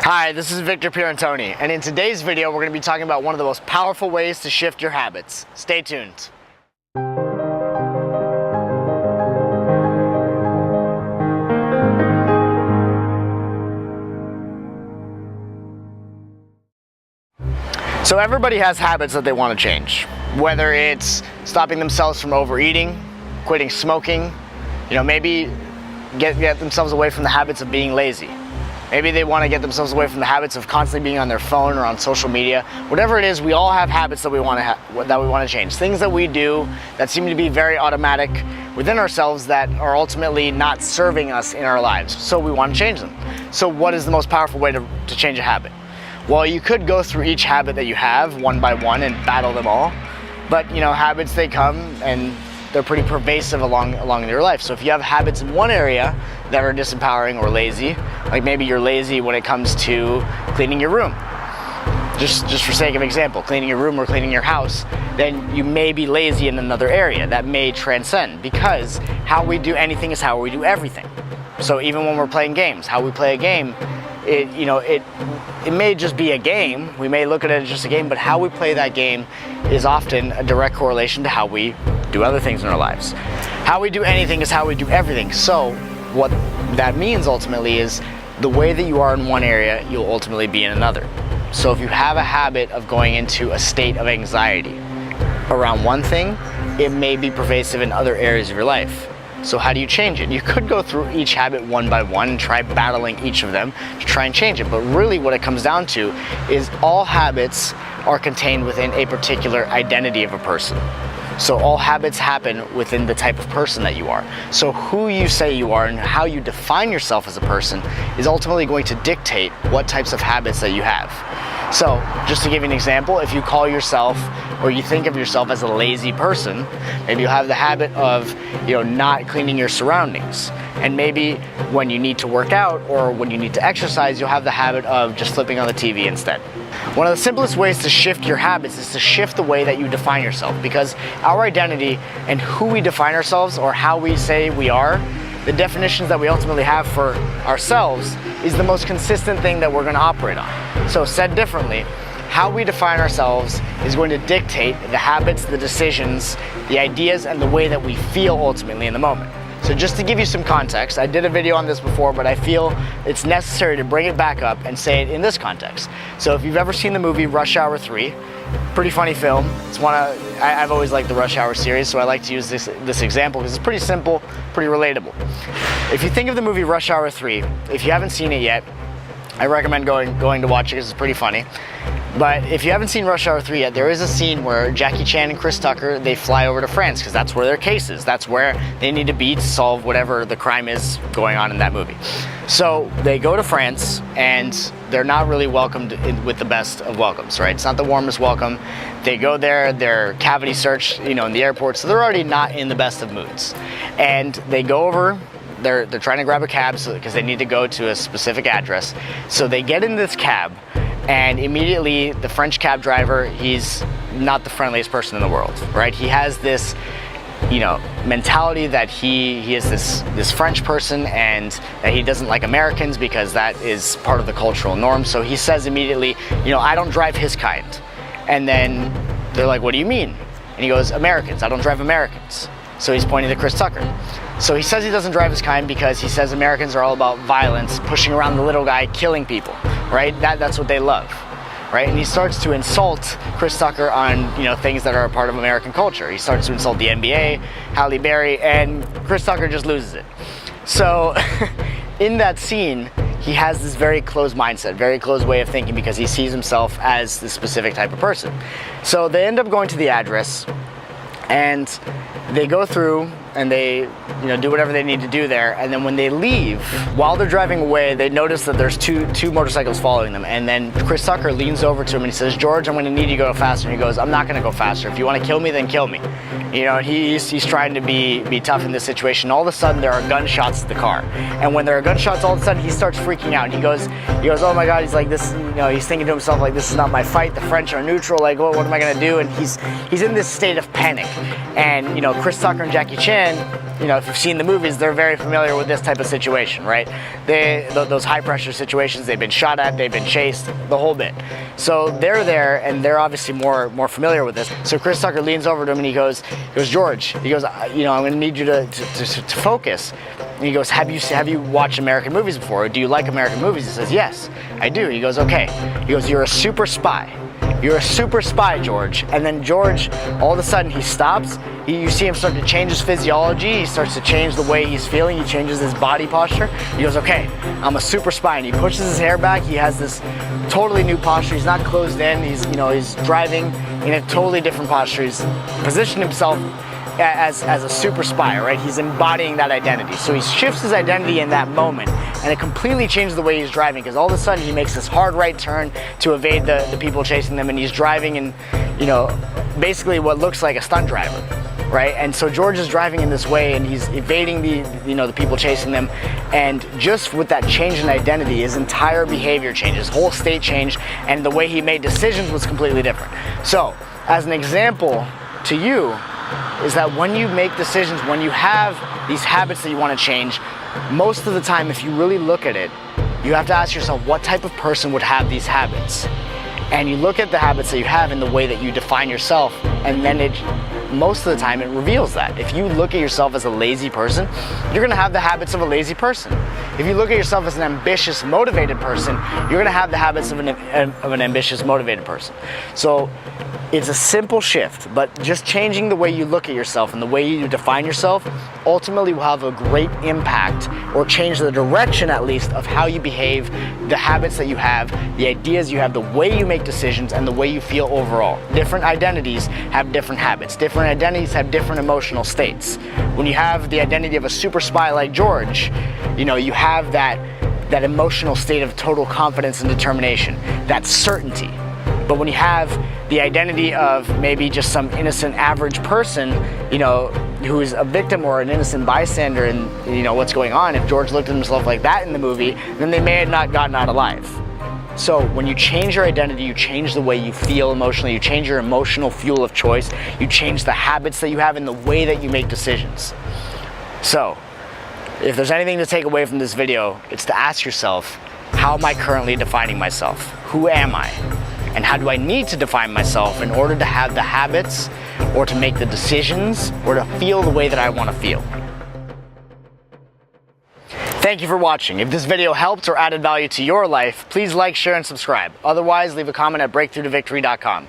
Hi, this is Victor Pierantoni, and in today's video we're going to be talking about one of the most powerful ways to shift your habits. Stay tuned. So everybody has habits that they want to change, whether it's stopping themselves from overeating, quitting smoking, maybe get themselves away from the habits of being lazy. Maybe they want to get themselves away from the habits of constantly being on their phone or on social media. Whatever it is, we all have habits that we want to change. Things that we do that seem to be very automatic within ourselves that are ultimately not serving us in our lives. So we want to change them. So what is the most powerful way to change a habit? Well, you could go through each habit that you have one by one and battle them all. But habits, they come and they're pretty pervasive along your life. So if you have habits in one area that are disempowering or lazy, like maybe you're lazy when it comes to cleaning your room, just for sake of example, cleaning your room or cleaning your house, then you may be lazy in another area that may transcend, because how we do anything is how we do everything. So even when we're playing games, how we play a game, it may just be a game. We may look at it as just a game, but how we play that game is often a direct correlation to how we do other things in our lives. How we do anything is how we do everything. So what that means ultimately is the way that you are in one area, you'll ultimately be in another. So if you have a habit of going into a state of anxiety around one thing, it may be pervasive in other areas of your life. So how do you change it? You could go through each habit one by one and try battling each of them to try and change it. But really what it comes down to is all habits are contained within a particular identity of a person. So all habits happen within the type of person that you are. So who you say you are and how you define yourself as a person is ultimately going to dictate what types of habits that you have. So just to give you an example, if you call yourself or you think of yourself as a lazy person, maybe you have the habit of not cleaning your surroundings. And maybe when you need to work out or when you need to exercise, you'll have the habit of just flipping on the TV instead. One of the simplest ways to shift your habits is to shift the way that you define yourself, because our identity and who we define ourselves, or how we say we are, the definitions that we ultimately have for ourselves, is the most consistent thing that we're going to operate on. So said differently, how we define ourselves is going to dictate the habits, the decisions, the ideas, and the way that we feel ultimately in the moment. So just to give you some context, I did a video on this before, but I feel it's necessary to bring it back up and say it in this context. So if you've ever seen the movie Rush Hour 3, pretty funny film. It's I've always liked the Rush Hour series, so I like to use this example because it's pretty simple, pretty relatable. If you think of the movie Rush Hour 3, if you haven't seen it yet, I recommend going to watch it because it's pretty funny. But if you haven't seen Rush Hour 3 yet, there is a scene where Jackie Chan and Chris Tucker, they fly over to France because that's where their case is. That's where they need to be to solve whatever the crime is going on in that movie. So they go to France and they're not really welcomed with the best of welcomes, right? It's not the warmest welcome. They go there, they're cavity searched, in the airport, so they're already not in the best of moods. And they go over, they're trying to grab a cab because they need to go to a specific address. So they get in this cab, and immediately the French cab driver, he's not the friendliest person in the world, right? He has this, mentality that he is this French person and that he doesn't like Americans because that is part of the cultural norm. So he says immediately, I don't drive his kind. And then they're like, what do you mean? And he goes, Americans, I don't drive Americans. So he's pointing to Chris Tucker. So he says he doesn't drive his kind because he says Americans are all about violence, pushing around the little guy, killing people, right? That's what they love, right? And he starts to insult Chris Tucker on, things that are a part of American culture. He starts to insult the NBA, Halle Berry, and Chris Tucker just loses it. So in that scene, he has this very closed mindset, very closed way of thinking because he sees himself as this specific type of person. So they end up going to the address and they go through and they do whatever they need to do there, and then when they leave, while they're driving away, they notice that there's two motorcycles following them, and then Chris Tucker leans over to him and he says, George, I'm going to need you to go faster. And he goes, I'm not going to go faster. If you want to kill me, then kill me. He's trying to be tough in this situation. All of a sudden there are gunshots to the car, and when there are gunshots, all of a sudden he starts freaking out. He goes, oh my God, he's like this, he's thinking to himself like, this is not my fight, the French are neutral, like what am I going to do? And he's in this state of panic. And Chris Tucker and Jackie Chan, men, you know, if you've seen the movies, they're very familiar with this type of situation, right? Those high pressure situations, they've been shot at, they've been chased, the whole bit. So they're there, and they're obviously more familiar with this. So Chris Tucker leans over to him and he goes, George, he goes, you know, I'm going to need you to focus. And he goes, have you watched American movies before? Or do you like American movies? He says, yes, I do. He goes, okay. He goes, you're a super spy. You're a super spy, George. And then George, all of a sudden, he stops. You see him start to change his physiology. He starts to change the way he's feeling. He changes his body posture. He goes, okay, I'm a super spy. And he pushes his hair back. He has this totally new posture. He's not closed in. He's driving in a totally different posture. He's positioned himself as a super spy, right? He's embodying that identity. So he shifts his identity in that moment, and it completely changes the way he's driving, because all of a sudden he makes this hard right turn to evade the people chasing them, and he's driving in, you know, basically what looks like a stunt driver, right? And so George is driving in this way, and he's evading the people chasing them, and just with that change in identity, his entire behavior changed, his whole state changed, and the way he made decisions was completely different. So, as an example to you, is that when you make decisions, when you have these habits that you want to change, most of the time, if you really look at it, you have to ask yourself, what type of person would have these habits? And you look at the habits that you have in the way that you define yourself, and then most of the time it reveals that. If you look at yourself as a lazy person, you're going to have the habits of a lazy person. If you look at yourself as an ambitious, motivated person, you're going to have the habits of an ambitious, motivated person. So it's a simple shift, but just changing the way you look at yourself and the way you define yourself ultimately will have a great impact, or change the direction at least of how you behave, the habits that you have, the ideas you have, the way you make decisions, and the way you feel overall. Different identities have different habits. Different identities have different emotional states. When you have the identity of a super spy like George, you know, you have that emotional state of total confidence and determination, that certainty. But when you have the identity of maybe just some innocent average person, you know, who is a victim or an innocent bystander in, you know, what's going on, if George looked at himself like that in the movie, then they may have not gotten out alive. So when you change your identity, you change the way you feel emotionally, you change your emotional fuel of choice, you change the habits that you have and the way that you make decisions. So, if there's anything to take away from this video, it's to ask yourself, how am I currently defining myself? Who am I? And how do I need to define myself in order to have the habits, or to make the decisions, or to feel the way that I want to feel? Thank you for watching. If this video helped or added value to your life, please like, share, and subscribe. Otherwise, leave a comment at breakthroughtovictory.com.